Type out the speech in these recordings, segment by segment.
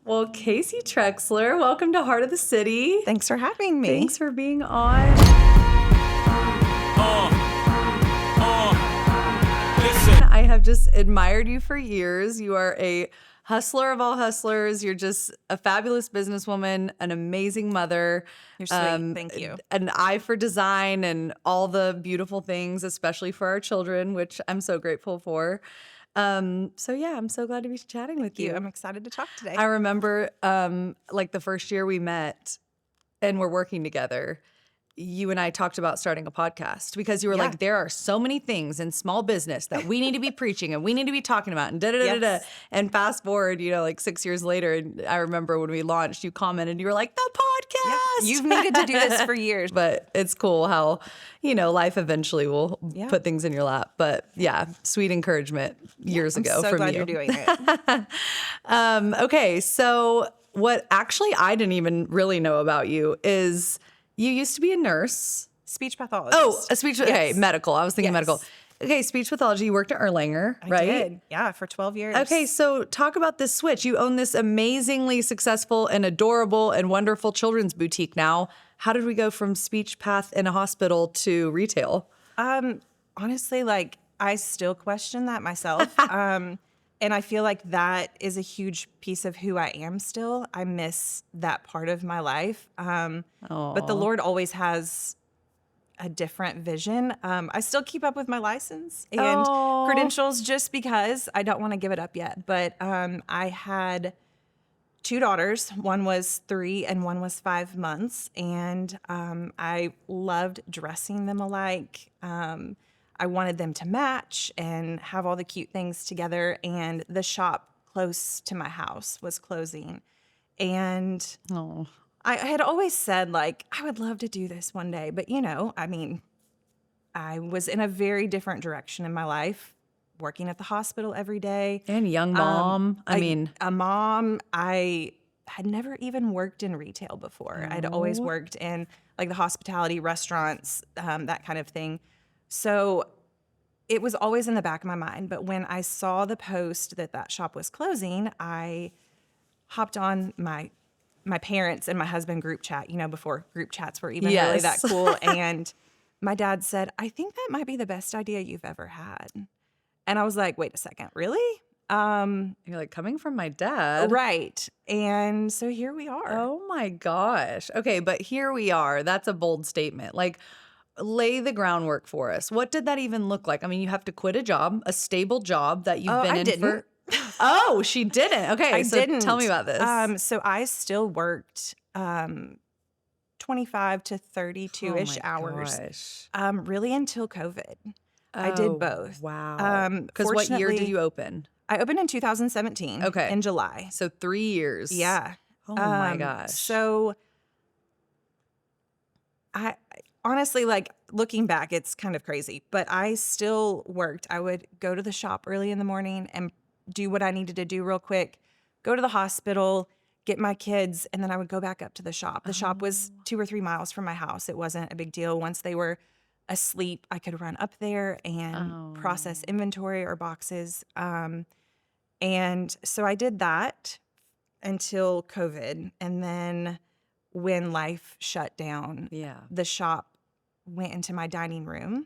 Well, Kacie Trexler, welcome to Heart of the City. Thanks for having me. Thanks for being on. Listen. I have just admired you for years. You are a hustler of all hustlers. You're just a fabulous businesswoman, an amazing mother. You're sweet. Thank you. An eye for design and all the beautiful things, especially for our children, which I'm so grateful for. So yeah, I'm so glad to be chatting with you. I'm excited to talk today. I remember like the first year we met and we're working together, you and I talked about starting a podcast because you were like, there are so many things in small business that we need to be preaching and we need to be talking about and da-da-da-da-da. Yes. And fast forward, like 6 years later, and I remember when we launched, you commented, you were like, the podcast. Yeah, you've needed to do this for years. But it's cool how, life eventually will put things in your lap. But yeah, sweet encouragement years ago I'm so from glad you. you're doing it. Okay, so what actually I didn't even really know about you is you used to be a nurse. Speech pathologist. Oh, a speech, okay, medical. I was thinking medical. Okay, speech pathology. You worked at Erlanger, right? I did. Yeah, for 12 years. Okay, so talk about this switch. You own this amazingly successful and adorable and wonderful children's boutique now. How did we go from speech path in a hospital to retail? Honestly, I still question that myself. And I feel like that is a huge piece of who I am still. I miss that part of my life. But the Lord always has a different vision. I still keep up with my license and credentials just because I don't want to give it up yet. But I had 2 daughters. One was 3 and one was 5 months. And I loved dressing them alike. I wanted them to match and have all the cute things together. And the shop close to my house was closing. And I had always said, I would love to do this one day. But, I was in a very different direction in my life, working at the hospital every day. And young mom. A mom. I had never even worked in retail before. I'd always worked in the hospitality, restaurants, that kind of thing. So it was always in the back of my mind. But when I saw the post that shop was closing, I hopped on my parents and my husband group chat, before group chats were even really that cool. And my dad said, I think that might be the best idea you've ever had. And I was like, wait a second, really? You're like, coming from my dad. Right. And so here we are. Oh my gosh. Okay, but here we are. That's a bold statement. Lay the groundwork for us. What did that even look like? You have to quit a job, a stable job that you've been in for. Oh, she didn't. Okay, I didn't. Tell me about this. So I still worked 25 to 32-ish hours. Gosh. Really until COVID. I did both. Wow. Because what year did you open? I opened in 2017. Okay. In July. So 3 years. Yeah. Oh my gosh. So I honestly, looking back, it's kind of crazy, but I still worked. I would go to the shop early in the morning and do what I needed to do real quick, go to the hospital, get my kids, and then I would go back up to the shop. The shop was 2 or 3 miles from my house. It wasn't a big deal. Once they were asleep, I could run up there and process inventory or boxes. And so I did that until COVID. And then when life shut down, the shop went into my dining room.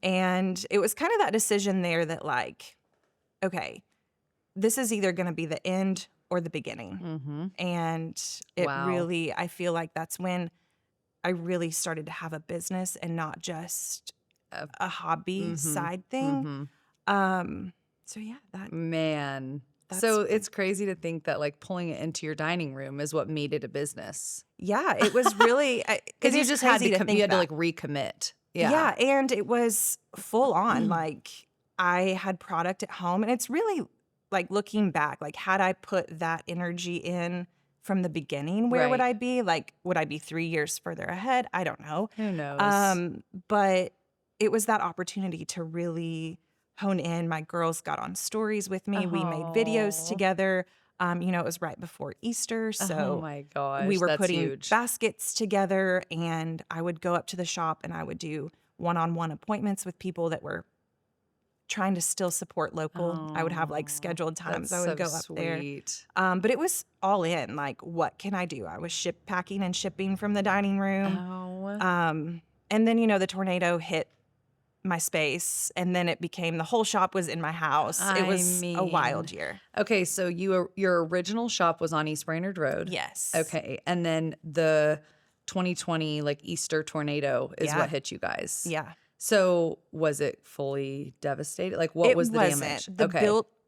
And it was kind of that decision there that okay, this is either going to be the end or the beginning. And it really, I feel like that's when I really started to have a business and not just a hobby side thing. So yeah, that. Man. So it's crazy to think that pulling it into your dining room is what made it a business. Yeah, it was really because you just had to recommit. Yeah, and it was full on. I had product at home, and it's really looking back, had I put that energy in from the beginning, where would I be? Would I be 3 years further ahead? I don't know. Who knows? But it was that opportunity to really hone in. My girls got on stories with me. We made videos together. It was right before Easter. So oh my gosh, we were that's putting huge. baskets together, and I would go up to the shop and I would do one-on-one appointments with people that were trying to still support local. I would have like scheduled times. I would go up there. But it was all in. Like, what can I do? I was packing and shipping from the dining room. And then, the tornado hit my space, and then it became the whole shop was in my house. It was a wild year. Okay, so your original shop was on East Brainerd Road. Yes. Okay, and then the 2020 like Easter tornado is what hit you guys. Yeah. So was it fully devastated? Like, what was the damage?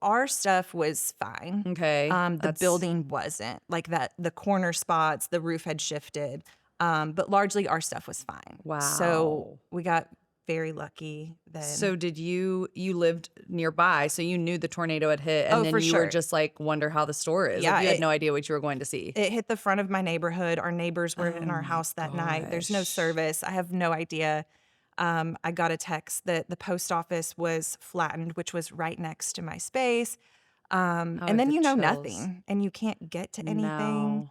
Our stuff was fine. Okay. The building wasn't. Like that, the corner spots, the roof had shifted. But largely our stuff was fine. Wow. So we got very lucky then. So did you lived nearby, so you knew the tornado had hit, and then you were just like, wonder how the store is. Yeah, like, you had no idea what you were going to see. It hit the front of my neighborhood. Our neighbors were in our house that night. There's no service. I have no idea. I got a text that the post office was flattened, which was right next to my space. And then nothing, and you can't get to anything. No.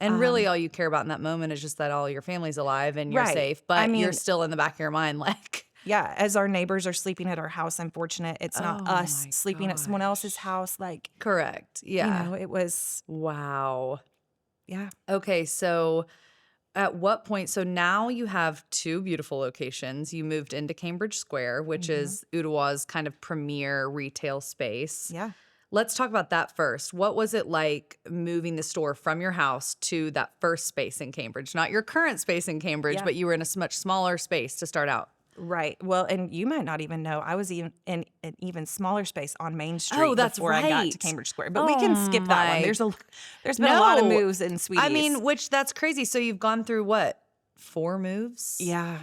And really all you care about in that moment is just that all your family's alive and you're safe. But you're still in the back of your mind like. Yeah, as our neighbors are sleeping at our house, I'm fortunate it's not us sleeping at someone else's house. Like, correct. Yeah. It was. Wow. Yeah. Okay, so at what point, so now you have 2 beautiful locations. You moved into Cambridge Square, which is Ottawa's kind of premier retail space. Yeah. Let's talk about that first. What was it like moving the store from your house to that first space in Cambridge? Not your current space in Cambridge, but you were in a much smaller space to start out. Right. Well, and you might not even know, I was even in an even smaller space on Main Street before I got to Cambridge Square. But we can skip that one. There's been a lot of moves in Sweeties. I mean, that's crazy. So you've gone through what, 4 moves? Yeah.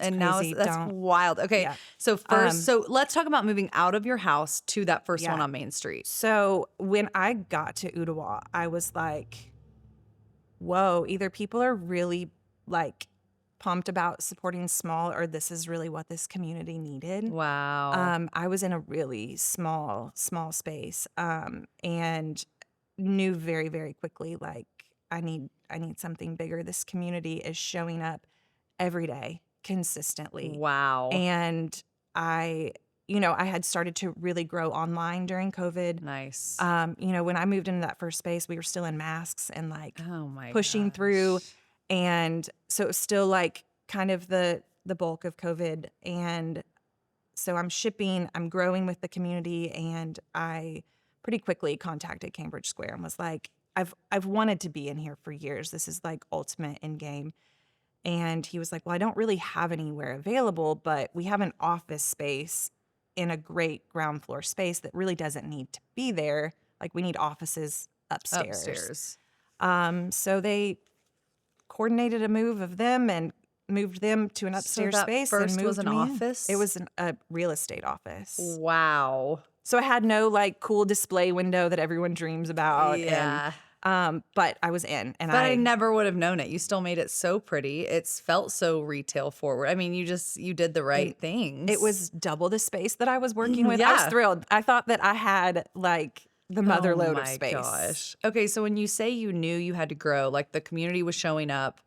And now that's wild. Okay. Yeah. So first, so let's talk about moving out of your house to that first one on Main Street. So when I got to Ottawa, I was like, whoa, either people are really like pumped about supporting small, or this is really what this community needed. Wow. I was in a really small space, and knew very, very quickly, like, I need something bigger. This community is showing up every day consistently. Wow. And I had started to really grow online during COVID. Nice. When I moved into that first space, we were still in masks and like pushing gosh. through. And so it was still like kind of the bulk of COVID. And so I'm shipping, I'm growing with the community, and I pretty quickly contacted Cambridge Square and was like, I've wanted to be in here for years. This is like ultimate end game. And he was like, well, I don't really have anywhere available, but we have an office space in a great ground floor space that really doesn't need to be there. Like, we need offices upstairs. So they coordinated a move of them and moved them to an upstairs space. First and moved was an office? It was a real estate office. Wow. So I had no like cool display window that everyone dreams about. Yeah. But I was in, and I never would have known it. You still made it so pretty. It's felt so retail forward. I mean, you did the right things. It was double the space that I was working with. I was thrilled. I thought that I had like the mother load of space. Oh my gosh. Okay, so when you say you knew you had to grow, like the community was showing up,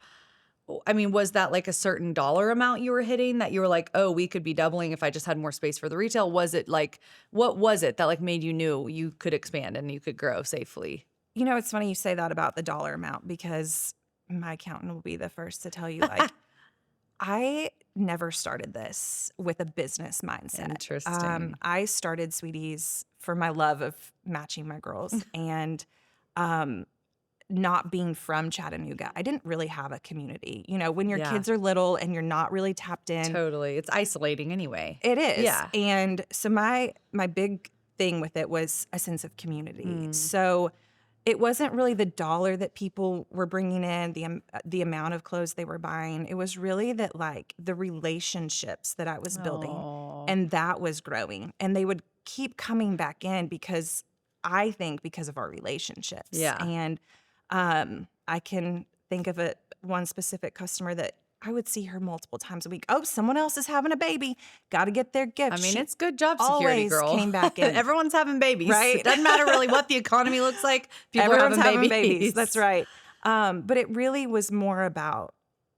I mean, was that like a certain dollar amount you were hitting that you were like, oh, we could be doubling if I just had more space for the retail? Was it like, what was it that like made you knew you could expand and you could grow safely? It's funny you say that about the dollar amount, because my accountant will be the first to tell you, like, I never started this with a business mindset. Interesting. I started Sweeties for my love of matching my girls and not being from Chattanooga. I didn't really have a community. When your kids are little and you're not really tapped in. Totally. It's isolating anyway. It is. Yeah. And so my big thing with it was a sense of community. So it wasn't really the dollar that people were bringing in, the amount of clothes they were buying. It was really that, like, the relationships that I was building, and that was growing. And they would keep coming back in because of our relationships. Yeah. And I can think of one specific customer that I would see her multiple times a week. Oh, someone else is having a baby. Got to get their gift. I mean, it's good job security, girl. Always came back in. Everyone's having babies. Right? It doesn't matter really what the economy looks like. People Everyone's are having babies. That's right. But it really was more about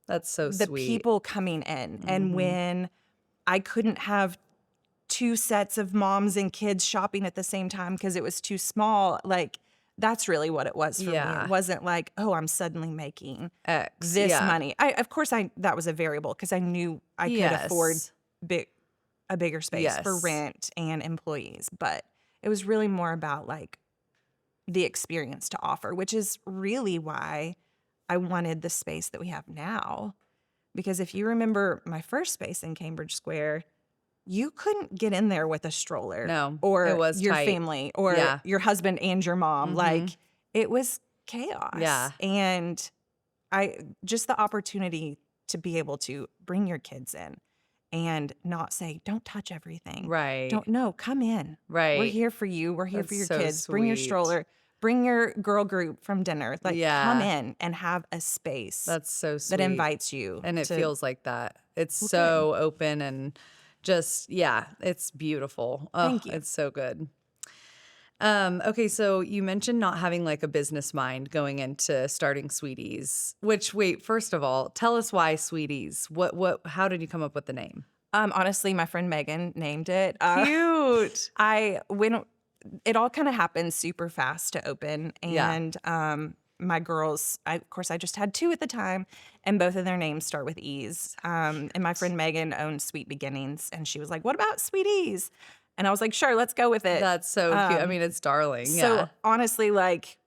the people coming in. And when I couldn't have 2 sets of moms and kids shopping at the same time because it was too small. Like, that's really what it was for me. Yeah. It wasn't like, oh, I'm suddenly making X. this yeah. money. Of course, that was a variable because I knew I could afford a bigger space for Yes. rent and employees. But it was really more about like the experience to offer, which is really why I wanted the space that we have now. Because if you remember my first space in Cambridge Square, you couldn't get in there with a stroller. No, or it was your tight. family or Yeah. your husband and your mom. Like, it was chaos. Yeah. And just the opportunity to be able to bring your kids in and not say, don't touch everything. Right. Come in. Right. We're here for you. We're here for That's your so kids. Bring your sweet. stroller. Bring your girl group from dinner. Like, Yeah. come in and have a space That's so sweet. that invites you. And it to- feels like that. It's so open and just, yeah, it's beautiful. Oh, Thank you. It's so good. Okay, so you mentioned not having like a business mind going into starting Sweeties, which, wait, first of all, tell us why Sweeties. How did you come up with the name? Honestly, my friend Megan named it. Cute. When it all kind of happened super fast to open, Yeah. and my girls, of course, I just had 2 at the time, and both of their names start with E's. And my friend Megan owned Sweet Beginnings, and she was like, "What about Sweeties?" And I was like, "Sure, let's go with it." That's so cute. I mean, it's darling. So Yeah. honestly, like,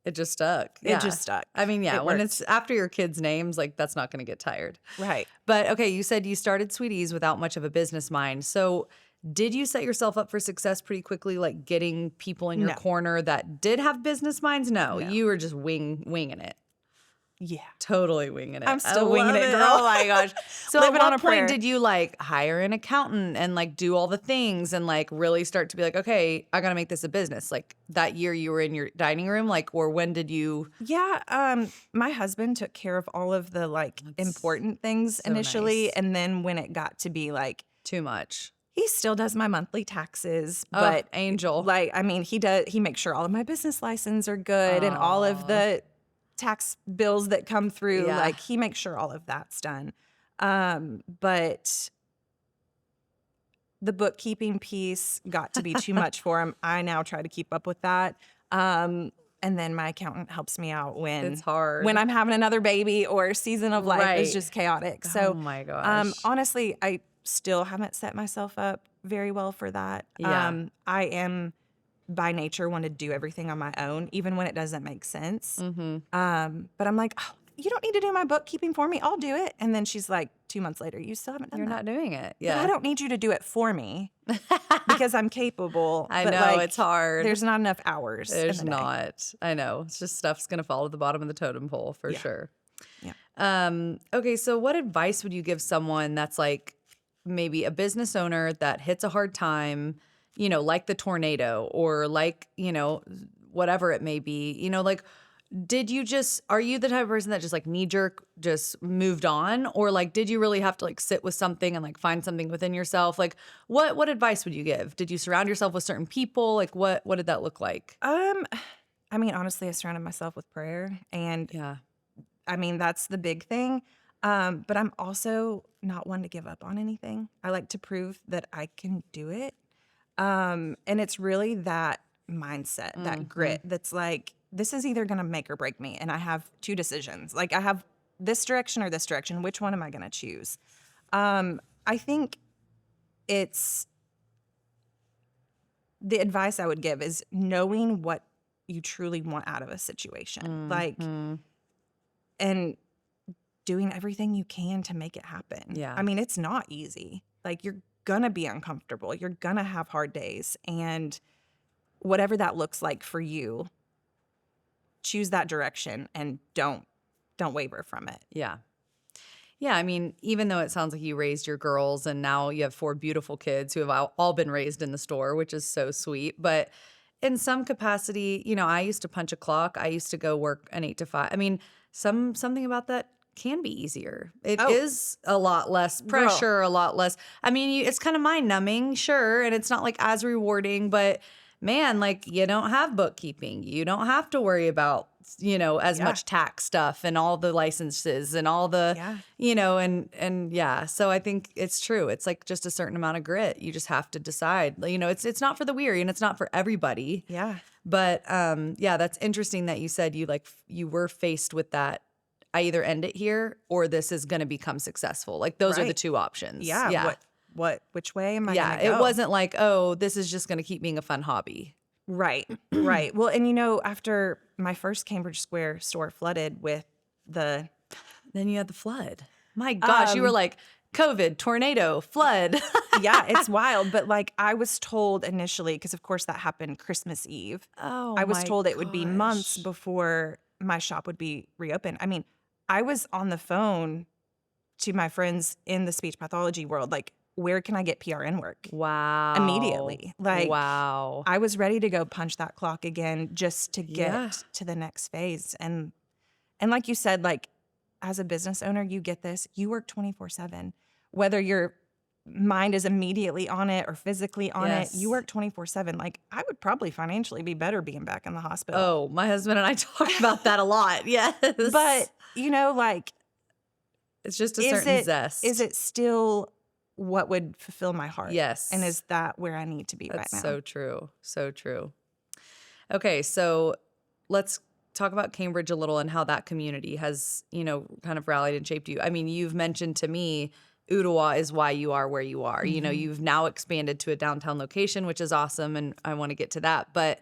It just stuck. it just stuck. I mean, yeah, It when worked. it's after your kids' names, like that's not going to get tired. Right. But okay, you said you started Sweeties without much of a business mind. So did you set yourself up for success pretty quickly, like getting people in your No. corner that did have business minds? No, No. you were just winging it. Yeah. Totally winging it. I'm still I winging love it, girl. Oh my gosh. So Living at on what a point prayer. did you like hire an accountant and like do all the things and like really start to be like, okay, I got to make this a business? Like that year you were in your dining room, like, or when did you? Yeah, my husband took care of all of the like important things so initially, nice. and then when it got to be like, Too much. he still does my monthly taxes, Oh, but angel. like, I mean, he makes sure all of my business licenses are good and all of the tax bills that come through, Yeah. like he makes sure all of that's done. But the bookkeeping piece got to be too much for him. I now try to keep up with that. And then my accountant helps me out when It's hard. when I'm having another baby or season of life is Right. just chaotic. Oh So my gosh. honestly, I still haven't set myself up very well for that. Yeah. I am by nature want to do everything on my own, even when it doesn't make sense. Mm-hmm. But I'm like, oh, you don't need to do my bookkeeping for me. I'll do it. And then she's like, 2 months later, you still haven't done You're that. not doing it. But Yeah. I don't need you to do it for me because I'm capable. I but know, like, it's hard. There's not enough hours. in There's the day. not. I know. It's just stuff's gonna fall at the bottom of the totem pole for Yeah. sure. Yeah. Okay, so what advice would you give someone that's like maybe a business owner that hits a hard time, you know, like the tornado or like, you know, whatever it may be, you know, like are you the type of person that just like knee jerk just moved on? Or like, did you really have to like sit with something and like find something within yourself? Like what advice would you give? Did you surround yourself with certain people? Like what did that look like? I mean, honestly, I surrounded myself with prayer, and Yeah. I mean, that's the big thing. But I'm also not one to give up on anything. I like to prove that I can do it. And it's really that mindset, that grit that's like, this is either going to make or break me. And I have 2 decisions. Like, I have this direction or this direction. Which one am I going to choose? I think it's the advice I would give is knowing what you truly want out of a situation. Like, and doing everything you can to make it happen. Yeah. I mean, it's not easy. Like, you're going to be uncomfortable. You're going to have hard days. And whatever that looks like for you, choose that direction and don't waver from it. Yeah. Yeah, I mean, even though it sounds like you raised your girls and now you have 4 beautiful kids who have all been raised in the store, which is so sweet, but in some capacity, you know, I used to punch a clock. I used to go work an 8 to 5. I mean, something about that can be easier. It is a lot less pressure, a lot less. I mean, it's kind of mind numbing, sure, and it's not like as rewarding, but man, like you don't have bookkeeping. You don't have to worry about, as much tax stuff and all the licenses and all the, and yeah. So I think it's true. It's like just a certain amount of grit. You just have to decide, it's not for the weary and it's not for everybody. Yeah. But that's interesting that you said you were faced with that. I either end it here or this is going to become successful. Like those are the two options. Yeah. Yeah. Which way am I going to go? It wasn't like, oh, this is just going to keep being a fun hobby. Right. Right. Well, and after my first Cambridge Square store flooded with then you had the flood. My gosh, you were like COVID, tornado, flood. Yeah, it's wild. But like I was told initially, because of course that happened Christmas Eve. Oh, I was told it would be months before my shop would be reopened. I mean, I was on the phone to my friends in the speech pathology world, like, where can I get PRN work? Wow. Immediately. Like, wow. I was ready to go punch that clock again just to get to the next phase. And like you said, like, as a business owner, you get this. You work 24/7. Whether your mind is immediately on it or physically on it, you work 24/7. Like, I would probably financially be better being back in the hospital. Oh, my husband and I talk about that a lot. Yes. But, like, it's just a certain zest. Is it still what would fulfill my heart? Yes. And is that where I need to be right now? That's so true. So true. Okay, so let's talk about Cambridge a little and how that community has, kind of rallied and shaped you. I mean, you've mentioned to me Ottawa is why you are where you are. Mm-hmm. You've now expanded to a downtown location, which is awesome, and I want to get to that. But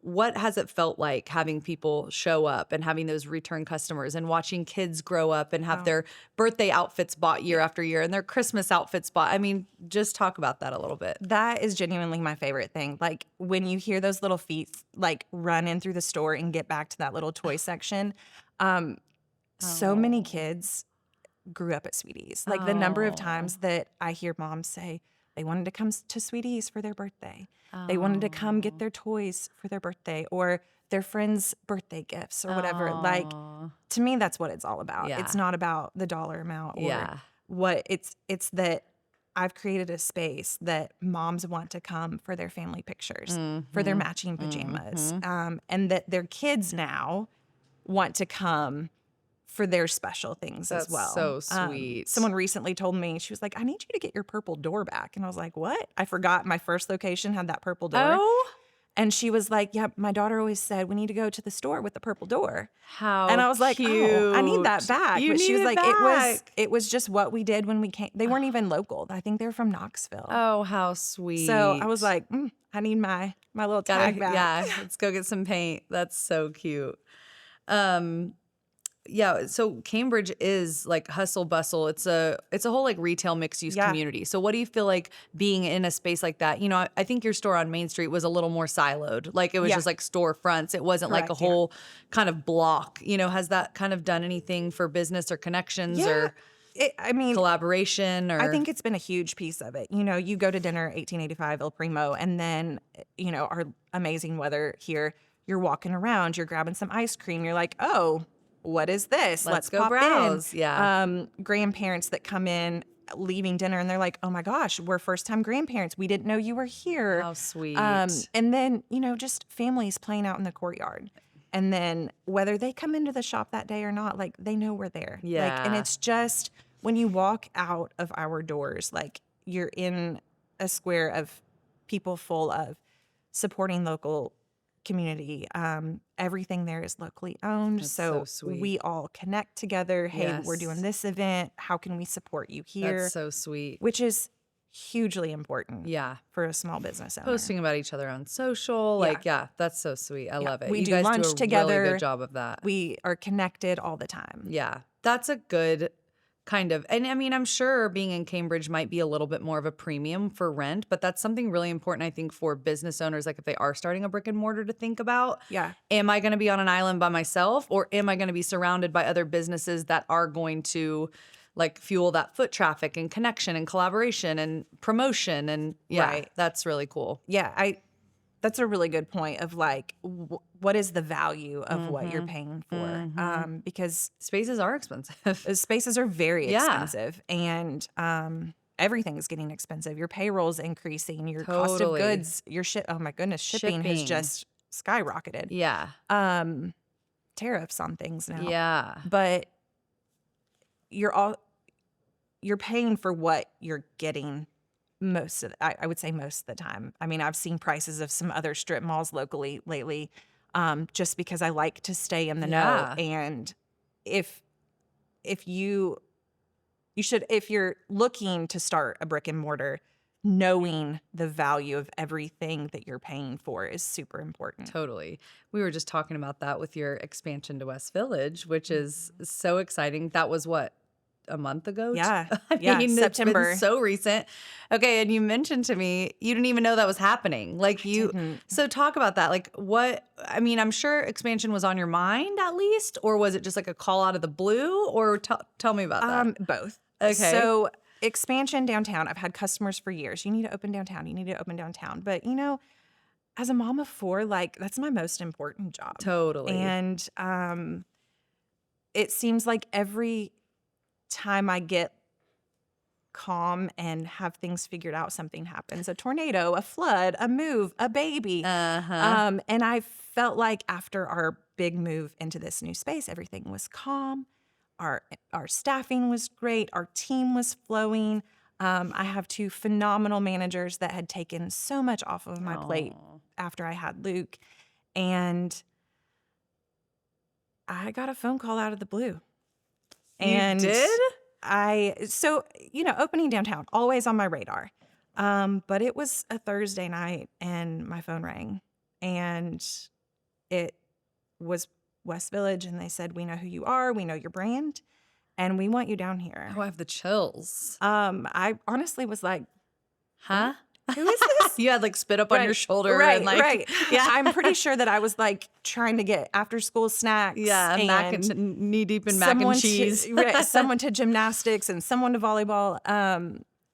what has it felt like having people show up and having those return customers and watching kids grow up and have their birthday outfits bought year after year and their Christmas outfits bought? I mean, just talk about that a little bit. That is genuinely my favorite thing. Like when you hear those little feet like run in through the store and get back to that little toy section. So many kids grew up at Sweeties. Like the number of times that I hear moms say they wanted to come to Sweeties for their birthday. They wanted to come get their toys for their birthday or their friends' birthday gifts or whatever. Like, to me, that's what it's all about. Yeah. It's not about the dollar amount or what it's that I've created a space that moms want to come for their family pictures, for their matching pajamas, and that their kids now want to come for their special things as well. That's so sweet. Someone recently told me, she was like, I need you to get your purple door back. And I was like, what? I forgot my first location had that purple door. Oh. And she was like, yeah, my daughter always said we need to go to the store with the purple door. How And I was like, cute. oh, I need that back. You But she need was it like, back. it was just what we did when we came. They weren't even local. I think they're from Knoxville. Oh, how sweet. So I was like, I need my little tag back. Yeah, let's go get some paint. That's so cute. Yeah, so Cambridge is like hustle bustle. It's a whole like retail mixed use community. So what do you feel like being in a space like that? I think your store on Main Street was a little more siloed. Like it was just like storefronts. It wasn't like a whole kind of block. Has that kind of done anything for business or connections or collaboration? Or I think it's been a huge piece of it. You go to dinner 1885 El Primo, and then our amazing weather here. You're walking around. You're grabbing some ice cream. You're like, oh. What is this? Let's go pop browse. in. Yeah. Grandparents that come in leaving dinner and they're like, oh my gosh, we're first time grandparents. We didn't know you were here. How sweet. And then, just families playing out in the courtyard. And then whether they come into the shop that day or not, like they know we're there. Yeah. And it's just when you walk out of our doors, like you're in a square of people full of supporting local community. Everything there is locally owned. That's so sweet. We all connect together. Hey, we're doing this event. How can we support you here? That's so sweet. Which is hugely important. Yeah. For a small business owner. Posting about each other on social. That's so sweet. I love it. We you do guys lunch do a together. really good job of that. We are connected all the time. Yeah. That's a good kind of, and I mean, I'm sure being in Cambridge might be a little bit more of a premium for rent, but that's something really important, I think, for business owners, like if they are starting a brick and mortar, to think about. Yeah. Am I going to be on an island by myself, or am I going to be surrounded by other businesses that are going to like fuel that foot traffic and connection and collaboration and promotion? And that's really cool. Yeah. That's a really good point of like, what is the value of what you're paying for? Because spaces are expensive. spaces are very expensive. And everything's getting expensive. Your payroll's increasing, your cost of Totally. goods, oh my goodness, shipping has Shipping. just skyrocketed. Yeah. Tariffs on things now. Yeah. But you're paying for what you're getting I would say most of the time. I mean, I've seen prices of some other strip malls locally lately, just because I like to stay in the know. Yeah. And if you should, if you're looking to start a brick and mortar, knowing the value of everything that you're paying for is super important. Totally. We were just talking about that with your expansion to West Village, which is so exciting. That was what, a month ago? Yeah. I Yeah, mean, September. It's been so recent. Okay. And you mentioned to me, you didn't even know that was happening. Like didn't. So talk about that. Like I mean, I'm sure expansion was on your mind at least, or was it just like a call out of the blue, or tell me about that. Both. Okay. So expansion downtown, I've had customers for years. You need to open downtown. You need to open downtown. But as a mom of 4, like that's my most important job. Totally. And it seems like every time I get calm and have things figured out, something happens. A tornado, a flood, a move, a baby. Uh-huh. And I felt like after our big move into this new space, everything was calm. Our staffing was great. Our team was flowing. I have 2 phenomenal managers that had taken so much off of my plate after I had Luke. And I got a phone call out of the blue. And you did? Opening downtown, always on my radar. But it was a Thursday night and my phone rang, and it was West Village, and they said, "We know who you are. We know your brand, and we want you down here." Oh, I have the chills. I honestly was like, Huh? "Who is this?" You had like spit up on your shoulder. Right, and like, right. Yeah. I'm pretty sure that I was like trying to get after school snacks. Yeah, knee deep in mac and cheese. Someone to gymnastics and someone to volleyball.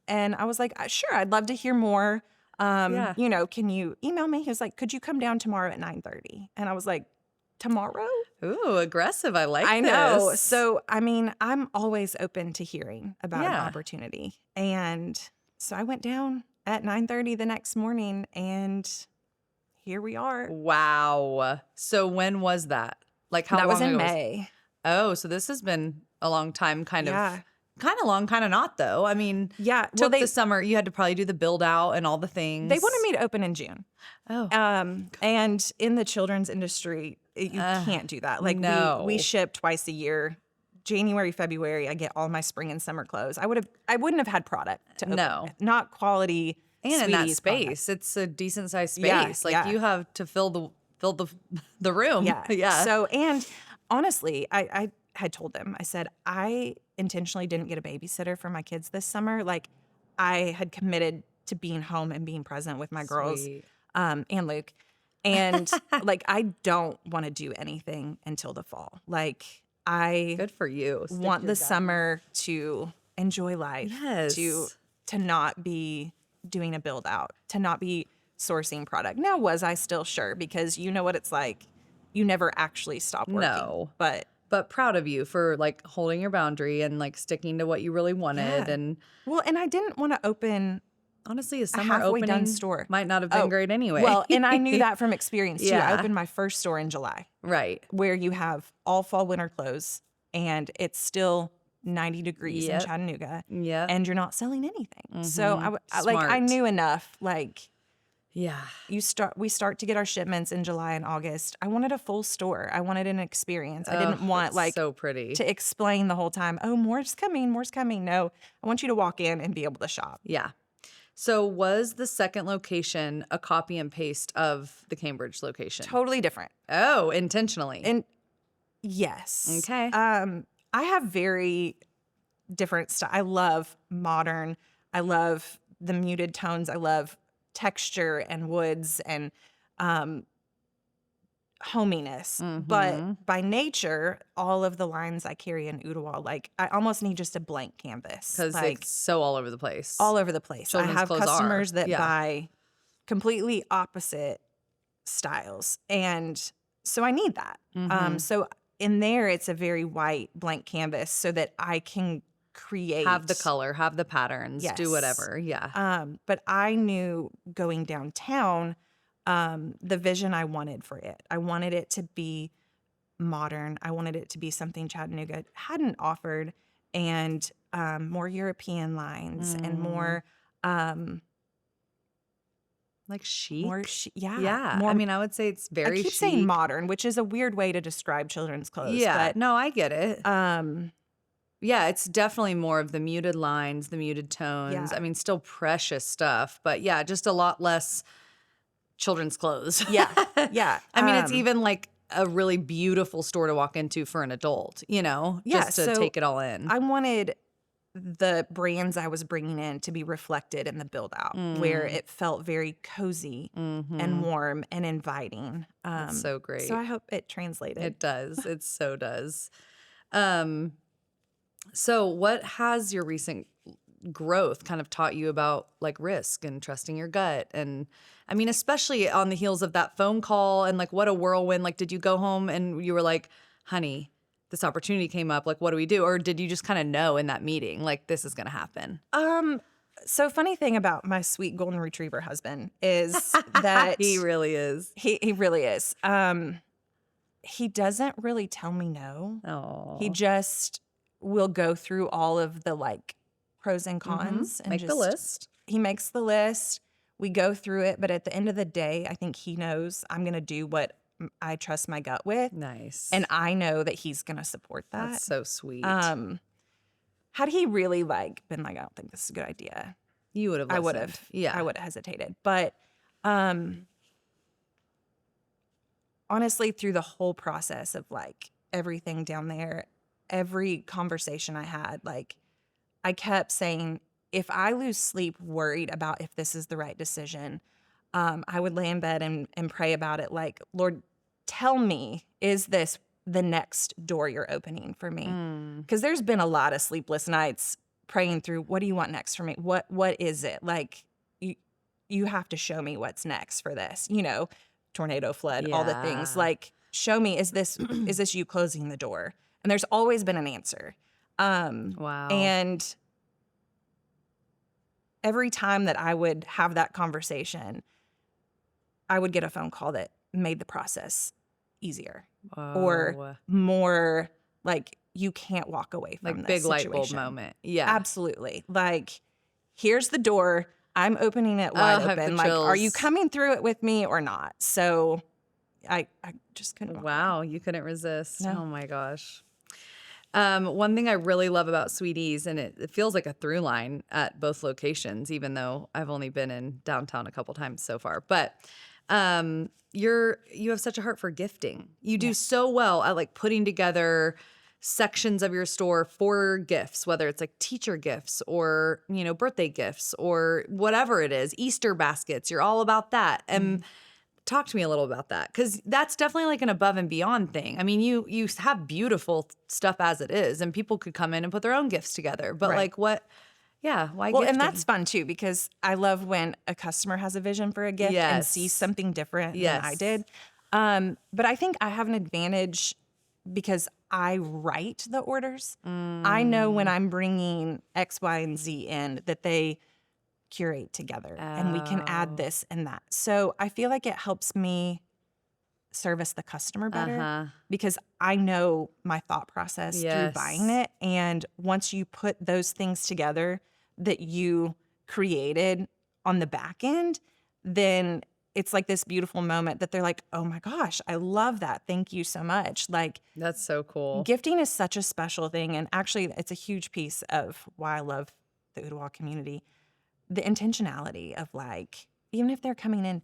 And I was like, sure, I'd love to hear more. Yeah. Can you email me? He was like, could you come down tomorrow at 9:30? And I was like, tomorrow? Ooh, aggressive. I like I know. this. So, I mean, I'm always open to hearing about an Yeah. opportunity. And so I went down at 9:30 the next morning, and here we are. Wow. So when was that? Like how That long was in ago May. Oh, so this has been a long time, kind Yeah. of long, kind of not though. I mean, Yeah. Well, took the summer. You had to probably do the build out and all the things. they wanted me to open in June. Oh, And in the children's industry, you can't do that. Like no. we ship twice a year. January, February, I get all my spring and summer clothes. I wouldn't have had product to open No. with. Not quality. and in that Sweeties product. space, it's a decent sized space. Yeah, like yeah. you have to fill the room. Yeah. Yeah. So, and honestly, I had told them, I said, I intentionally didn't get a babysitter for my kids this summer. Like I had committed to being home and being present with my girls, Sweet. and Luke. And like, I don't want to do anything until the fall. Like I Good for you. Stick want your the gut. summer to enjoy life. Yes. To not be doing a build out, to not be sourcing product. Now, was I still? Sure, because you know what it's like. You never actually stop working. No. But proud of you for like holding your boundary and like sticking to what you really wanted. Yeah. And well, and I didn't want to open honestly, a summer halfway opening done store. might not have been great anyway. Well, and I knew that from experience too. Yeah. I opened my first store in July, right. where you have all fall winter clothes, and it's still 90 degrees Yep. in Chattanooga, Yeah. and you're not selling anything. So Mhm. I Smart. knew enough. Like Yeah. we start to get our shipments in July and August. I wanted a full store. I wanted an experience. I didn't Oh, want it's like so pretty. to explain the whole time, oh, more's coming, more's coming. No, I want you to walk in and be able to shop. Yeah. So was the second location a copy and paste of the Cambridge location? Totally different. Oh, intentionally. And yes. Okay. I have very different style. I love modern. I love the muted tones. I love texture and woods and hominess. Mhm. But by nature, all of the lines I carry in Ottawa, like I almost need just a blank canvas. Because Like it's so all over the place. all over the place. Children's I have clothes are. customers that Yeah. buy completely opposite styles. And so I need that. Mhm. So in there, it's a very white blank canvas so that I can create. Have the color, have the patterns, do Yes. whatever. Yeah. But I knew going downtown, the vision I wanted for it. I wanted it to be modern. I wanted it to be something Chattanooga hadn't offered, and more European lines and more, Like chic. yeah, I more. mean, I would say it's I very keep chic. saying modern, which is a weird way to describe children's clothes. Yeah. But No, I get it. um, Yeah, it's definitely more of the muted lines, the muted tones. Yeah. I mean, still precious stuff, but yeah, just a lot less children's clothes. yeah, yeah. I mean, it's even like a really beautiful store to walk into for an adult, Yeah, just to so take it all in. I wanted the brands I was bringing in to be reflected in the build out, where it felt very cozy and warm and inviting. That's so great. So I hope it translated. It does. It so does. So what has your recent growth kind of taught you about like risk and trusting your gut? And I mean, especially on the heels of that phone call and like what a whirlwind. Like, did you go home and you were like, honey, this opportunity came up, like, what do we do? Or did you just kind of know in that meeting, like, this is going to happen? So funny thing about my sweet golden retriever husband is that He really is. he really is. He doesn't really tell me no. Oh, He just will go through all of the like pros and cons and make the just- list. He makes the list. We go through it, but at the end of the day, I think he knows I'm going to do what I trust my gut with, Nice. and I know that he's going to support that. That's so sweet. Had he really like been like, I don't think this is a good idea, You would have I listened. would have. Yeah. I would have hesitated. But honestly, through the whole process of like everything down there, every conversation I had, like I kept saying, if I lose sleep worried about if this is the right decision, I would lay in bed and pray about it. Like, Lord, tell me, is this the next door you're opening for me? Because there's been a lot of sleepless nights praying through, what do you want next for me? What is it? Like, you have to show me what's next for this, tornado, flood, all the things. Yeah. Like, show me, is this you closing the door? And there's always been an answer. Wow. And every time that I would have that conversation, I would get a phone call that made the process easier or more like you can't walk away from like this big light bulb situation. moment. Yeah. Absolutely. Like, here's the door. I'm opening it wide I have the open. Like, are you chills. coming through it with me or not? So I just couldn't. walk away. Wow, you couldn't resist. No. Oh my gosh. One thing I really love about Sweeties, and it feels like a through line at both locations, even though I've only been in downtown a couple times so far. But you have such a heart for gifting. You do so well at like putting together sections of your store for gifts, whether it's like teacher gifts or, birthday gifts or whatever it is, Easter baskets. You're all about that. And talk to me a little about that, because that's definitely like an above and beyond thing. I mean, you have beautiful stuff as it is, and people could come in and put their own gifts together. But Right. like what? Yeah, why Well, gifting? and that's fun too, because I love when a customer has a vision for a gift and Yes. sees something different Yes. than I did. But I think I have an advantage because I write the orders. I know when I'm bringing X, Y, and Z in that they curate together and we can add this and that. So I feel like it helps me service the customer better because I know my thought process through buying it. And once you put those things together that you created on the back end, then it's like this beautiful moment that they're like, oh my gosh, I love that. Thank you so much. Like, That's so cool. gifting is such a special thing. And actually, it's a huge piece of why I love the Ottawa community. The intentionality of like, even if they're coming in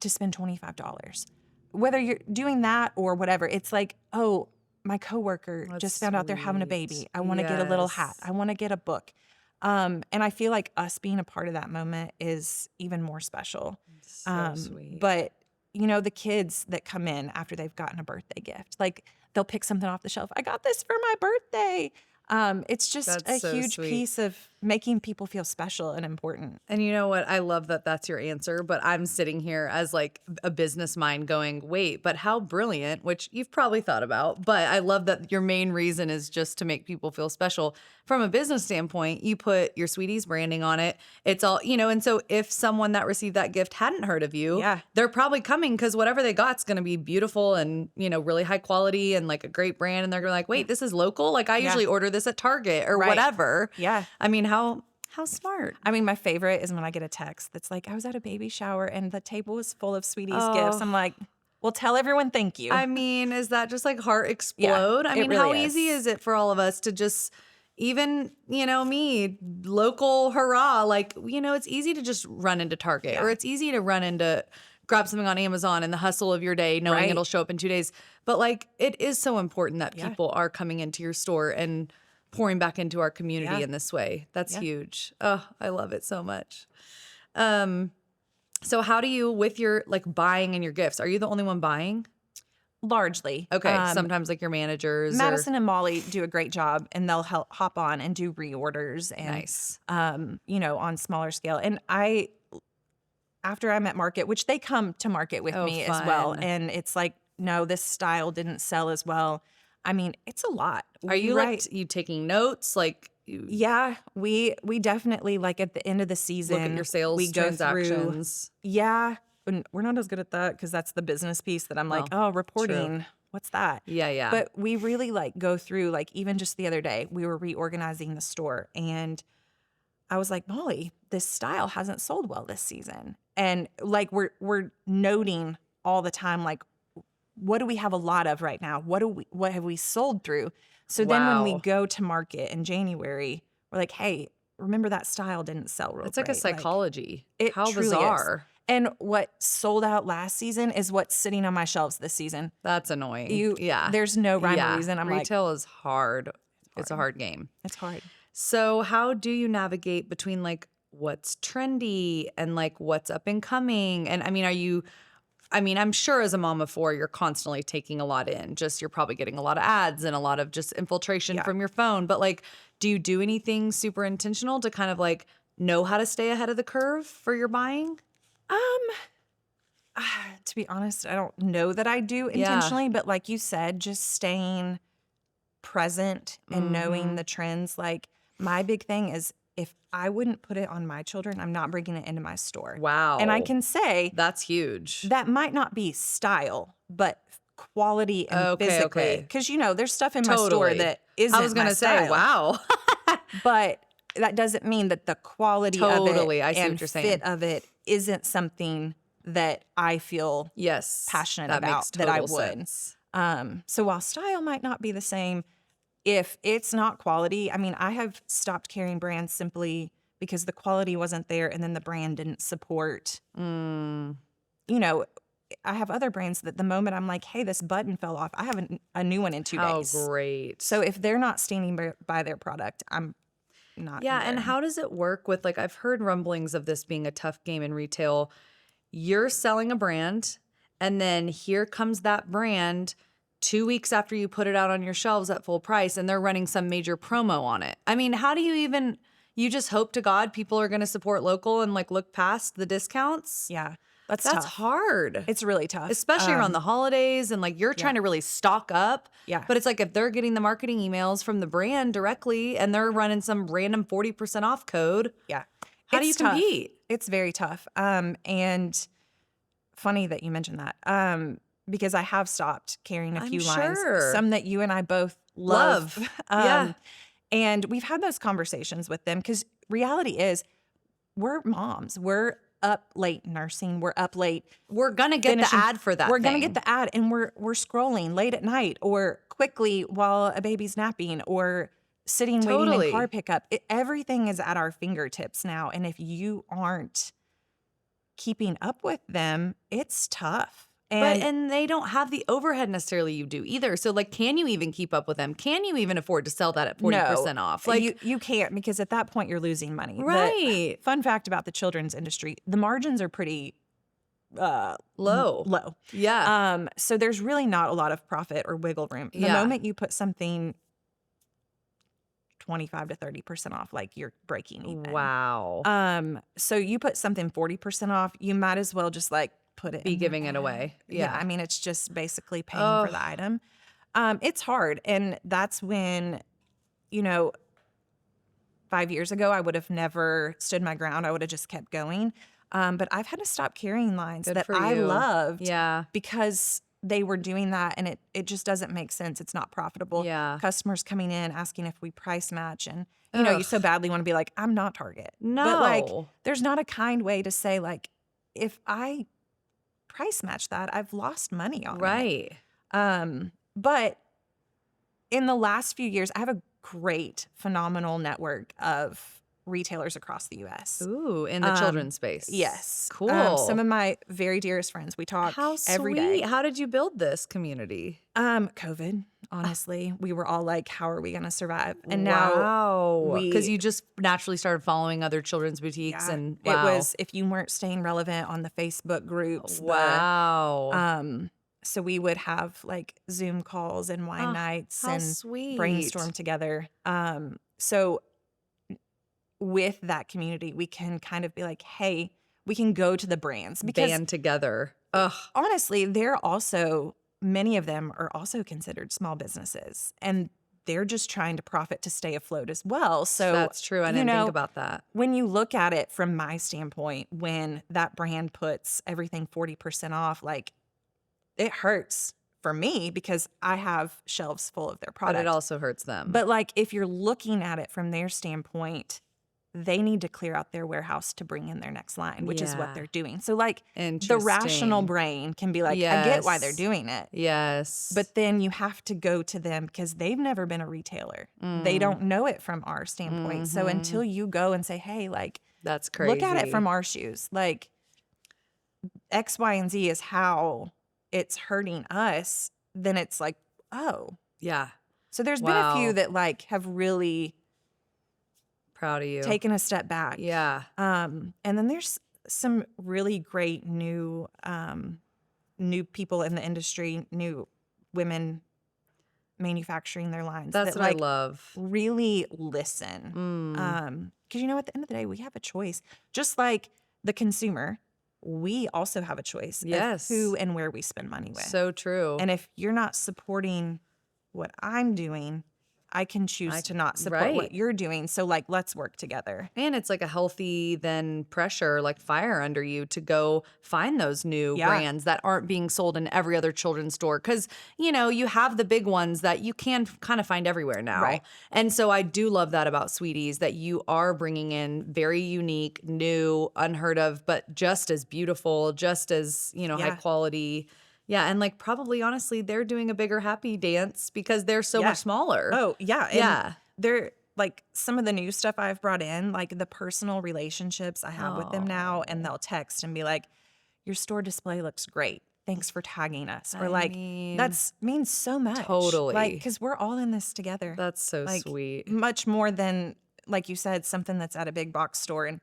to spend $25, whether you're doing that or whatever, it's like, oh, my coworker That's just found out they're having a sweet. baby. I want to get a little hat. Yes. I want to get a book. And I feel like us being a part of that moment is even more special. So sweet. But, the kids that come in after they've gotten a birthday gift, like they'll pick something off the shelf. I got this for my birthday. It's just That's a so huge sweet. piece of making people feel special and important. And you know what? I love that that's your answer, but I'm sitting here as like a business mind going, wait, but how brilliant, which you've probably thought about. But I love that your main reason is just to make people feel special. From a business standpoint, you put your Sweeties branding on it. It's all, and so if someone that received that gift hadn't heard of you, Yeah. they're probably coming because whatever they got's going to be beautiful and, really high quality and like a great brand. And they're going to like, wait, this is local? Like I usually order this at Target or Right. whatever. Yeah. I mean, how smart. I mean, my favorite is when I get a text that's like, I was at a baby shower and the table was full of Sweeties gifts. I'm like, well, tell everyone thank you. I mean, is that just like heart explode? I mean, really how is. easy is it for all of us to just even, me, local hurrah, like, it's easy to just run into Target or it's easy to run into grab something on Amazon in the hustle of your day, knowing it'll show up in 2 days. But like, it is so important that people are coming into your store and pouring back into our community in this way. That's huge. Oh, I love it so much. So how do you, with your like buying and your gifts, are you the only one buying? Largely. Okay. Sometimes like your managers. Madison and Molly do a great job and they'll hop on and do reorders and, Nice. On smaller scale. And after I'm at market, which they come to market with me as well. Fun. And it's like, no, this style didn't sell as well. I mean, it's a lot. Are you like you taking notes? Like Yeah, we definitely like at the end of the season look at your sales we go transactions. through. Yeah, and we're not as good at that because that's the business piece that I'm like, reporting. What's that? Yeah. But we really like go through like even just the other day we were reorganizing the store and I was like, Molly, this style hasn't sold well this season, and like we're noting all the time like what do we have a lot of right now? What have we sold through? So then when we go to market in January, we're like, hey, remember that style didn't sell real It's like a great. psychology. How truly bizarre. Is. And what sold out last season is what's sitting on my shelves this season. That's annoying. There's no rhyme or reason. I'm Retail is hard. It's a hard game. It's hard. So how do you navigate between like what's trendy and like what's up and coming? And I'm sure as a mom of 4, you're constantly taking a lot in. Just you're probably getting a lot of ads and a lot of just infiltration from your phone. But like, do you do anything super intentional to kind of like know how to stay ahead of the curve for your buying? To be honest, I don't know that I do intentionally, but like you said, just staying present and knowing the trends. Like my big thing is if I wouldn't put it on my children, I'm not bringing it into my store. Wow. And I can say that's huge. That might not be style, but quality and physically. Because, there's stuff in my store that isn't I was going to say, wow. But that doesn't mean that the quality of it I see and what you're saying. fit of it isn't something that I feel passionate about that I would. Sense. So while style might not be the same, if it's not quality, I mean, I have stopped carrying brands simply because the quality wasn't there and then the brand didn't support. I have other brands that the moment I'm like, hey, this button fell off, I have a new one in 2 days. Oh, great. So if they're not standing by their product, I'm not. Yeah, there. and how does it work with, like, I've heard rumblings of this being a tough game in retail. You're selling a brand, and then here comes that brand 2 weeks after you put it out on your shelves at full price, and they're running some major promo on it. I mean, how do you even, you just hope to God people are going to support local and like look past the discounts? Yeah, that's That's tough. hard. It's really tough. Especially around the holidays and like you're trying to really stock up. Yeah. But it's like if they're getting the marketing emails from the brand directly and they're running some random 40% off code. Yeah. How do you tough. compete? It's very tough. And funny that you mentioned that. Because I have stopped carrying a few lines. Some that you and I both love. Yeah. And we've had those conversations with them because reality is we're moms. We're up late nursing. We're up late. We're going to get the ad for that. We're going to get the ad and we're scrolling late at night or quickly while a baby's napping or sitting waiting in car pickup. Everything is at our fingertips now. And if you aren't keeping up with them, it's tough. And they don't have the overhead necessarily you do either. So like, can you even keep up with them? Can you even afford to sell that at 40% off? Like you can't because at that point you're losing money. Right. Fun fact about the children's industry, the margins are pretty low. Yeah. So there's really not a lot of profit or wiggle room. The moment you put something 25 to 30% off, like you're breaking even. Wow. So you put something 40% off, you might as well just like put it Be in their giving it bag. away. Yeah. Yeah. I mean, it's just basically paying for the item. It's hard. And that's when, you know, 5 years ago, I would have never stood my ground. I would have just kept going. But I've had to stop carrying lines Good that for I you. loved Yeah. because they were doing that, and it just doesn't make sense. It's not profitable. Yeah. Customers coming in asking if we price match, and you know, you so Ugh. badly want to be like, I'm not Target. But like, No. there's not a kind way to say like, if I price match that, I've lost money on it. Right. But in the last few years, I have a great, phenomenal network of retailers across the U.S. Ooh, in the children's space. Yes. Cool. Some of my very dearest friends, we talk How every sweet. day. How did you build this community? COVID, honestly. We were all like, how are we going to survive? And now Because you just naturally started following other children's boutiques and it was, if you weren't staying relevant on the Facebook groups. Wow. So we would have like Zoom calls and wine nights how and sweet. brainstorm together. So with that community, we can kind of be like, hey, we can go to the brands because Band together. Ugh. honestly, they're also, many of them are also considered small businesses, and they're just trying to profit to stay afloat as well. So That's true. I didn't think about that. When you look at it from my standpoint, when that brand puts everything 40% off, like it hurts for me because I have shelves full of their product. But it also hurts them. But like if you're looking at it from their standpoint, they need to clear out their warehouse to bring in their next line, which is what Yeah. they're doing. So like the Interesting. rational brain can be like, I get why they're Yes. doing it. Yes. But then you have to go to them because they've never been a retailer. They don't know it from our standpoint. So until you go and say, hey, like, that's crazy. look at it from our shoes. Like X, Y, and Z is how it's hurting us. Then it's like, oh. Yeah. So there's been a Wow. few that like have really Proud of you. taken a step back. Yeah. And then there's some really great new people in the industry, new women manufacturing their lines. That's that, what like, I love. really listen. Mm. Because you know, at the end of the day, we have a choice. Just like the consumer, we also have a choice Yes. of who and where we spend money with. So true. And if you're not supporting what I'm doing, I can choose to not support right. what you're doing. So like, let's work together. And it's like a healthy then pressure, like fire under you to go find those new brands that aren't being sold in every other children's store. Because, you know, you have the big ones that you can kind of find everywhere now. Right. And so I do love that about Sweeties, that you are bringing in very unique, new, unheard of, but just as beautiful, just as, you know, high quality. Yeah, and like probably honestly, they're doing a bigger happy dance because they're so much smaller. Oh, yeah. And Yeah. they're like some of the new stuff I've brought in, like the personal relationships I have with them now, and they'll text and be like, your store display looks great. Thanks for tagging us. Or like, that's means so much. Totally. Like, because we're all in this together. That's so like, sweet. Much more than, like you said, something that's at a big box store and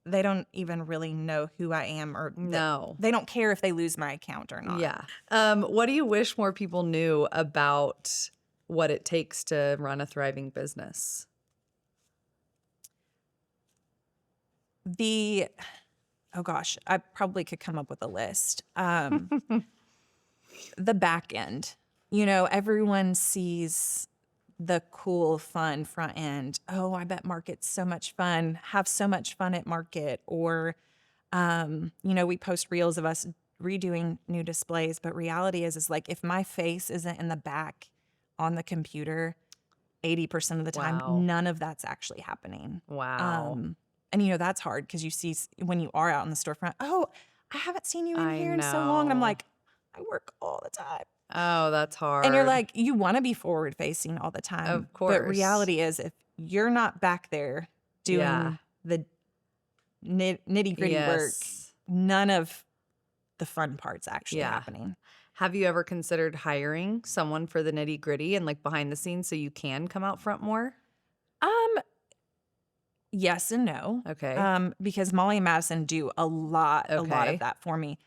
they don't even really know who I am, or they don't care if they lose my account or not. Yeah. What do you wish more people knew about what it takes to run a thriving business? Oh gosh, I probably could come up with a list. The back end, you know, everyone sees the cool, fun front end. Oh, I bet Market's so much fun. Have so much fun at Market. Or, you know, we post reels of us redoing new displays. But reality is like if my face isn't in the back on the computer, 80% of the time, none of that's actually happening. Wow. And, you know, that's hard because you see when you are out in the storefront, oh, I haven't seen you in here in so long. And I'm like, I work all the time. Oh, that's hard. And you're like, you want to be forward facing all the time. Of course. But reality is if you're not back there doing the nitty gritty work, none of the fun parts actually happening. Have you ever considered hiring someone for the nitty gritty and like behind the scenes so you can come out front more? Yes and no. Okay. Because Molly and Madison do a lot of that for me.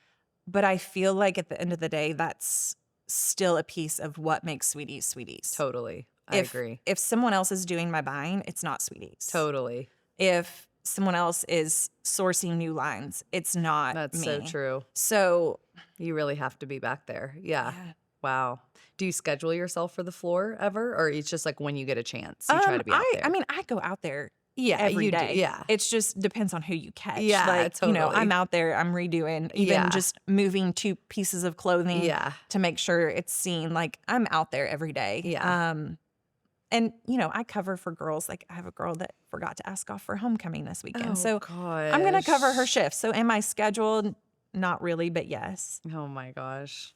But I feel like at the end of the day, that's still a piece of what makes Sweeties Sweeties. Totally. I agree. If someone else is doing my buying, it's not Sweeties. Totally. If someone else is sourcing new lines, it's not That's me. so true. So You really have to be back there. Yeah. yeah. Wow. Do you schedule yourself for the floor ever? Or it's just like when you get a chance, you try to be out there? I mean, I go out there yeah, every you day. do. Yeah. It's just depends on who you catch. Yeah, like, you know, totally. I'm out there, I'm redoing, even Yeah. just moving 2 pieces of clothing Yeah. to make sure it's seen. Like, I'm out there every day. Yeah. And, you know, I cover for girls. Like, I have a girl that forgot to ask off for homecoming this weekend. Oh, So gosh. I'm going to cover her shift. So am I scheduled? Not really, but yes. Oh my gosh.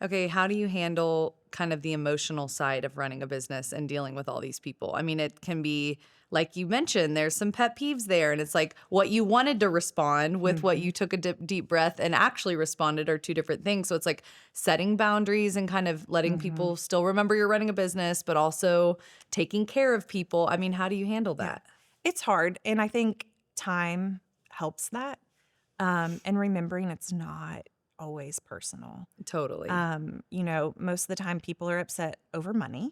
Okay, how do you handle kind of the emotional side of running a business and dealing with all these people? I mean, it can be, like you mentioned, there's some pet peeves there. And it's like what you wanted to respond with what you took a deep breath and actually responded are two different things. So it's like setting boundaries and kind of letting people still remember you're running a business, but also taking care of people. I mean, how do you handle that? It's hard. And I think time helps that. And remembering it's not always personal. Totally. You know, most of the time people are upset over money.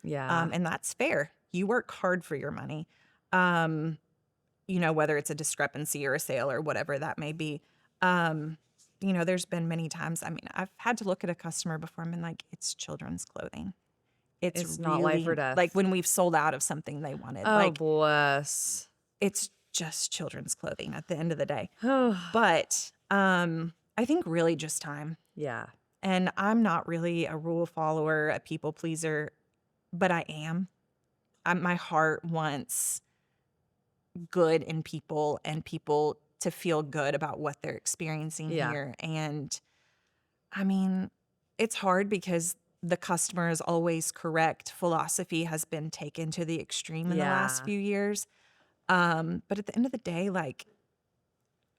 Yeah. And that's fair. You work hard for your money. You know, whether it's a discrepancy or a sale or whatever that may be. You know, there's been many times, I mean, I've had to look at a customer before and been like, it's children's clothing. It's not life or death. Like when we've sold out of something they wanted. Oh, like bless. it's just children's clothing at the end of the day. But I think really just time. Yeah. And I'm not really a rule follower, a people pleaser, but I am. My heart wants good in people and people to feel good about what they're experiencing here. And I mean, it's hard because the customer is always correct. Philosophy has been taken to the extreme in the last few years. But at the end of the day, like,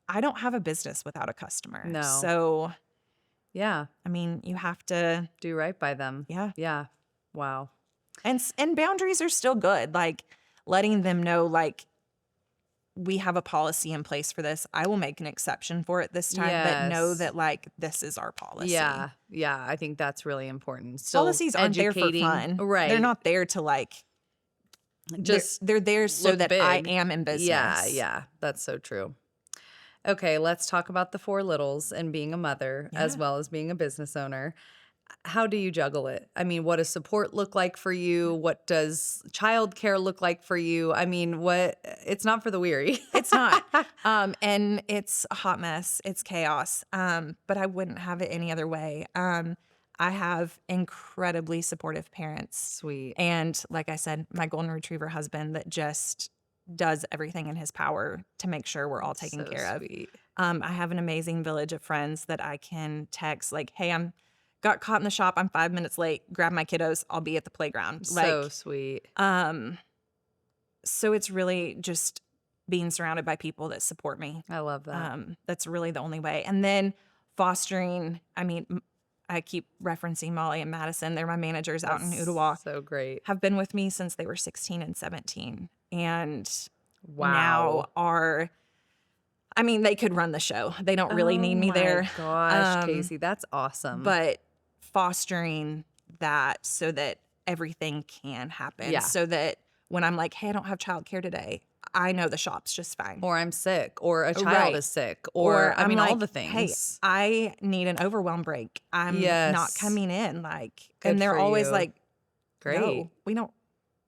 I don't have a business without a customer. No. So, Yeah. I mean, you have to Do right by them. Yeah. Yeah. Wow. And boundaries are still good. Like letting them know, like, we have a policy in place for this. I will make an exception for it this time, but know Yes. that like this is our policy. Yeah. Yeah. I think that's really important. Still Policies aren't there for educating- fun. Right. They're not there to like just they're there so look that I big. am in business. Yeah. Yeah. That's so true. Okay. Let's talk about the four littles and being a mother as Yeah. well as being a business owner. How do you juggle it? I mean, what does support look like for you? What does childcare look like for you? I mean, it's not for the weary. It's not. And it's a hot mess. It's chaos. But I wouldn't have it any other way. I have incredibly supportive parents. Sweet. And like I said, my golden retriever husband that just does everything in his power to make sure we're all taken So care sweet. of. I have an amazing village of friends that I can text like, hey, I'm got caught in the shop. I'm 5 minutes late. Grab my kiddos. I'll be at the playground. So sweet. So it's really just being surrounded by people that support me. I love that. That's really the only way. And then fostering, I mean, I keep referencing Molly and Madison. They're my managers out in That's Ottawa. So great. Have been with me since they were 16 and 17. And Wow. now are, I mean, they could run the show. They don't really need me there. Oh my gosh, Kacie, that's awesome. But fostering that so that everything can happen. Yeah. So that when I'm like, hey, I don't have childcare today, I know the shop's just fine. or I'm sick, or a child Right. is sick, or I I'm mean, all like, the things. Hey, I need an overwhelm break. I'm not Yes. coming in. Like, Good and they're for always you. like, Great. no, we don't.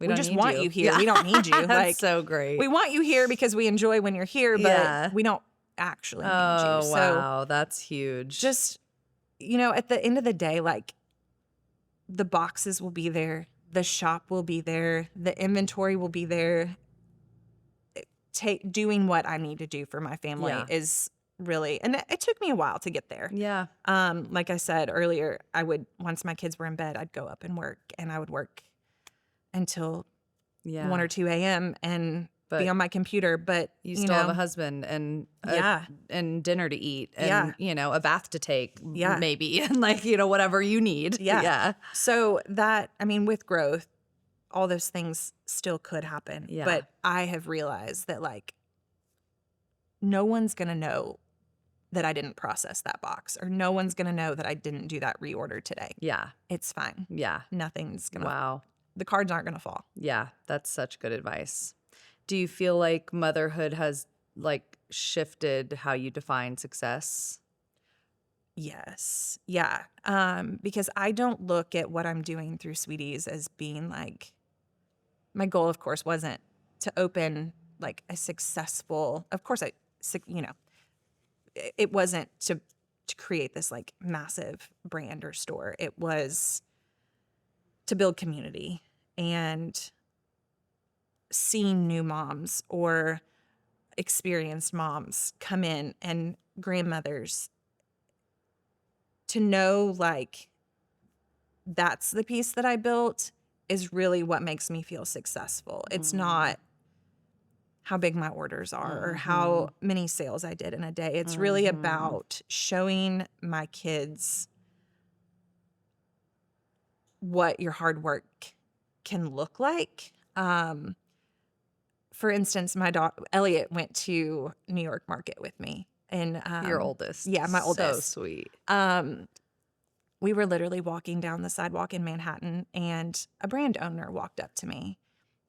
We don't just need want you here. We don't need you. That's Like, so great. we want you here because we enjoy when you're here, but Yeah. we don't actually need Oh you. So wow, that's huge. just, you know, at the end of the day, like the boxes will be there, the shop will be there, the inventory will be there. Doing what I need to do for my family Yeah. is really, and it took me a while to get there. yeah, Like I said earlier, I would, once my kids were in bed, I'd go up and work, and I would work until yeah. 1 or 2 a.m. and But be on my computer. But you still have a husband and Yeah. and dinner to eat, and Yeah. you know, a bath to take, Yeah. maybe, and like, you know, whatever you need. Yeah. yeah. So that, I mean, with growth, all those things still could happen. Yeah. But I have realized that like no one's going to know that I didn't process that box, or no one's going to know that I didn't do that reorder today. Yeah. It's fine. Yeah. Nothing's going to Wow. the cards aren't going to fall. Yeah, that's such good advice. Do you feel like motherhood has like shifted how you define success? Yes. Yeah. Because I don't look at what I'm doing through Sweeties as being like, my goal, of course, wasn't to open like a successful, of course, it wasn't to create this like massive brand or store. It was to build community and seeing new moms or experienced moms come in and grandmothers to know like that's the piece that I built is really what makes me feel successful. It's not how big my orders are or how many sales I did in a day. It's really about showing my kids what your hard work can look like. For instance, my daughter Elliot went to New York Market with me, and Your oldest. yeah, my oldest. So sweet. We were literally walking down the sidewalk in Manhattan, and a brand owner walked up to me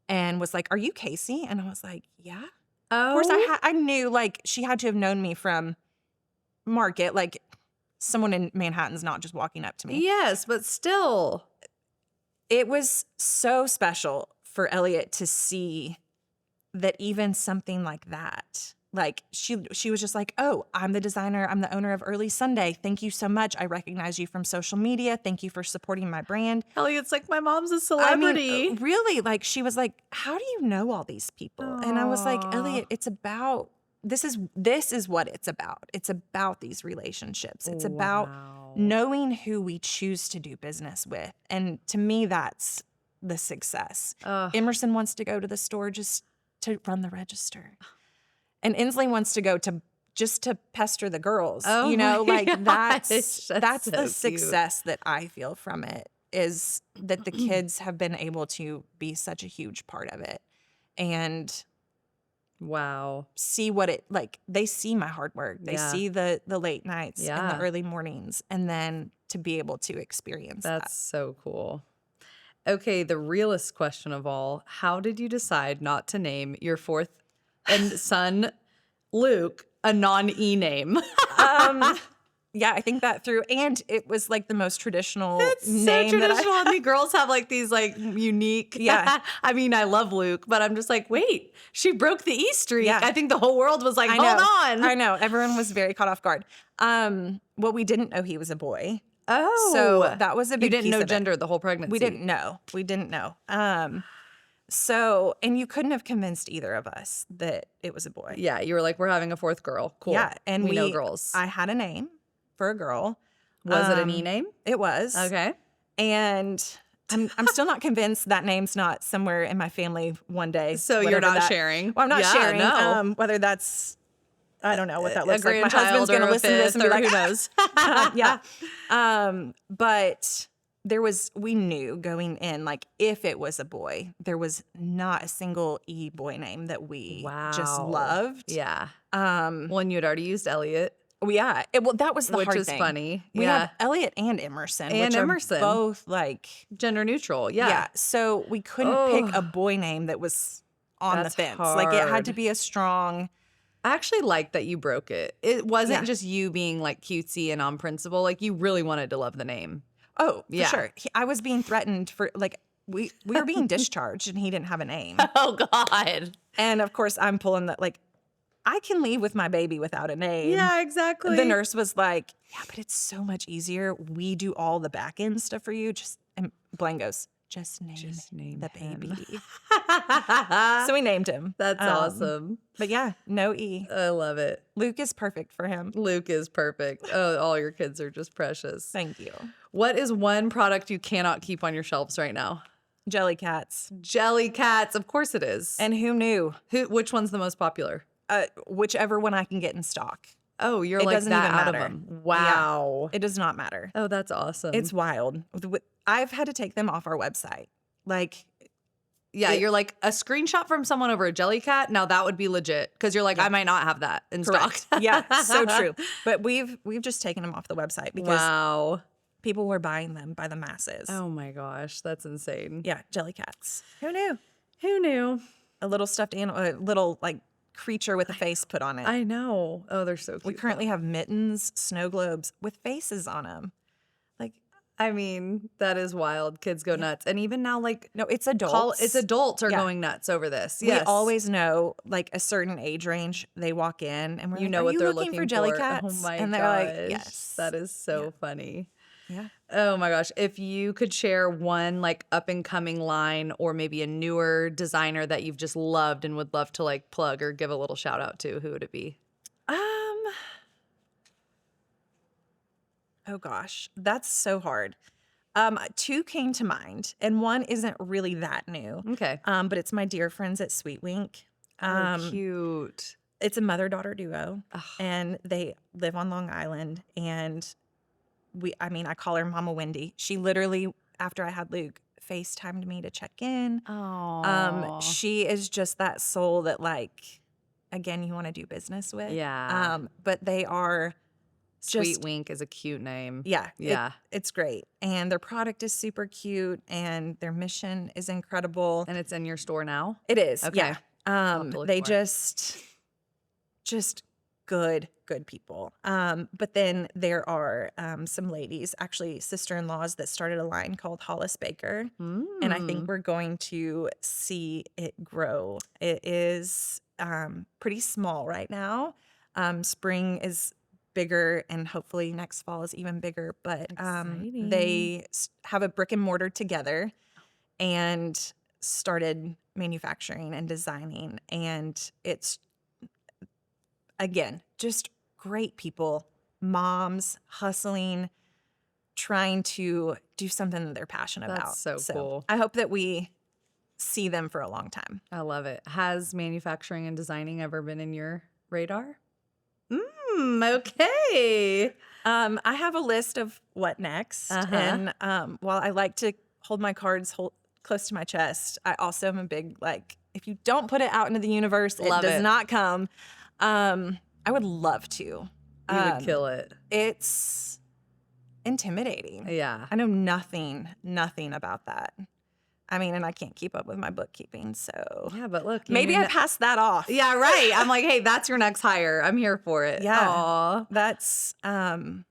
and was like, "Are you Kacie?" And I was like, "Yeah." Oh, Of course, I knew like she had to have known me from Market. Like someone in Manhattan's not just walking up to me. yes, but still. It was so special for Elliot to see that even something like that, like she was just like, "Oh, I'm the designer. I'm the owner of Early Sunday. Thank you so much. I recognize you from social media. Thank you for supporting my brand." Elliot's like, my mom's a I celebrity. mean, really, like she was like, "How do you know all these people?" And I was like, Aw. "Elliot, it's about this is what it's about. It's about these relationships. It's about Wow. knowing who we choose to do business with." And to me, that's the success. Ugh. Emerson wants to go to the store just to run the register. And Inslee wants to go to just to pester the girls. Oh you know, my like gosh, that's that's so the cute. success that I feel from it, is that the kids have been able to be such a huge part of it and Wow. see what it like. They see my hard work. They Yeah. see the late nights and Yeah. the early mornings, and then to be able to experience That's so cool. Okay, the realest question of all. How did you decide not to name your fourth and son, Luke, a non-E name? that. Yeah, I think that through, and it was like the most traditional It's so name traditional. that And the girls have like these like unique. Yeah. I mean, I love Luke, but I'm just like, wait, she broke the E streak. Yeah. I think the whole world was like, I hold know. on. I know. Everyone was very caught off guard. Well, we didn't know he was a boy. Oh, So that was a big you didn't piece know of it. gender the whole pregnancy. We didn't know. We didn't know. So, and you couldn't have convinced either of us that it was a boy. Yeah, you were like, we're having a fourth girl. Cool. Yeah, and we know girls. I had a name for a girl. Was it an E name? It was. Okay. And I'm still not convinced that name's not somewhere in my family one day. So you're whatever not that- sharing. Well, I'm not Yeah, sharing. no. Whether that's, I don't know what that A looks like. My grandchild husband's going or to a listen to this and be fifth or like, who knows? yeah. But we knew going in, like if it was a boy, there was not a single E boy name that we just Wow. loved. Yeah. Um, Well, and you had already used Elliot, yeah. Well, that was the which hard is thing. funny. We Yeah. have Elliot and Emerson, And which Emerson. are both like, Gender neutral. Yeah. yeah. So we couldn't pick a boy name that was on That's the fence. Like it had hard. to be a strong. I actually like that you broke it. It wasn't Yeah. just you being like cutesy and on principle. Like you really wanted to love the name. Oh, for Yeah. sure. I was being threatened for like we were being discharged and he didn't have a name. Oh God. And of course, I'm pulling that like I can leave with my baby without a name. Yeah, exactly. The nurse was like, "Yeah, but it's so much easier. We do all the back end stuff for you. Just," and Blaine goes, "Just name the him." baby." So we named him. That's awesome. But yeah, no E. I love it. Luke is perfect for him. Luke is perfect. Oh, all your kids are just precious. Thank you. What is one product you cannot keep on your shelves right now? Jelly cats. Jelly cats. Of course it is. And who knew? Which one's the most popular? Whichever one I can get in stock. Oh, you're It like doesn't that even out of matter. them. Wow. It does not matter. Oh, that's awesome. It's wild. I've had to take them off our website. Like, yeah, you're like a screenshot from someone over a jelly cat. Now that would be legit because you're like, I might not have that in correct. stock. Yeah, so true. But we've just taken them off the website because Wow. People were buying them by the masses. Oh my gosh, that's insane. Yeah, jelly cats. Who knew? Who knew? A little stuffed animal, a little like creature with a face put on it. I know. Oh, they're so cute. We currently have mittens, snow globes with faces on them. Like, I mean, that is wild. Kids go nuts. And even now, like, no, it's adults. Adults are Yeah. going nuts over this. We Yes. always know, like, a certain age range, they walk in and we're You like, know are what you they're looking for jelly cats? Oh my and they're gosh. like, yes. That is so funny. Yeah. Oh my gosh. If you could share one like up and coming line or maybe a newer designer that you've just loved and would love to like plug or give a little shout out to, who would it be? Oh gosh, that's so hard. Two came to mind, and one isn't really that new. Okay. But it's my dear friends at Sweet Wink. Cute. It's a mother-daughter duo, Ugh. and they live on Long Island. And I call her Mama Wendy. She literally, after I had Luke, FaceTimed me to check in. Oh. She is just that soul that, like, again, you want to do business with. Yeah. But they are Sweet Wink is a cute name. yeah. Yeah. It's great. And their product is super cute, and their mission is incredible. And it's in your store now? It is. Okay. Yeah. have to look They for it. just good people. But then there are some ladies, actually sister-in-laws, that started a line called Hollis Baker. And I think we're going to see it grow. It is pretty small right now. Spring is bigger, and hopefully next fall is even bigger. But Exciting. they have a brick and mortar together and started manufacturing and designing. And it's, again, just great people, moms hustling, trying to do something that they're passionate about. That's so cool. I hope that we see them for a long time. I love it. Has manufacturing and designing ever been in your radar? Okay. I have a list of what next. And while I like to hold my cards close to my chest, I also am a big, like, if you don't put it out into the universe, Love it does it. not come. I would love to. You would kill it. It's intimidating. Yeah. I know nothing about that. I mean, and I can't keep up with my bookkeeping, so Yeah, but look. maybe I passed that off. Yeah, right. I'm like, hey, that's your next hire. I'm here for it. Yeah. Aw. That's That's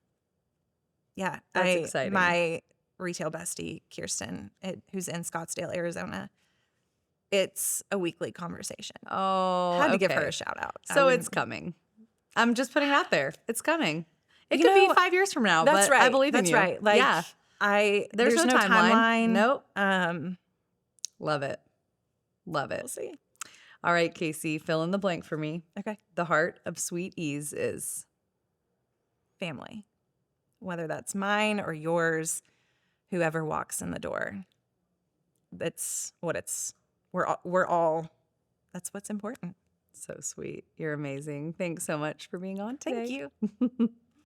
I exciting. my retail bestie Kirsten, who's in Scottsdale, Arizona. It's a weekly conversation. Oh, Had to give her okay. a shout out. So it's coming. I'm just putting it out there. It's coming. It You could be know, 5 years from now, That's but right. I believe That's in you. right. Like, yeah. there's no timeline. Nope. Love it. Love it. We'll see. All right, Kacie, fill in the blank for me. Okay. The heart of sweet ease is Family, whether that's mine or yours, whoever walks in the door. That's what it's. We're all. That's what's important. so sweet. You're amazing. Thanks so much for being on today. Thank you.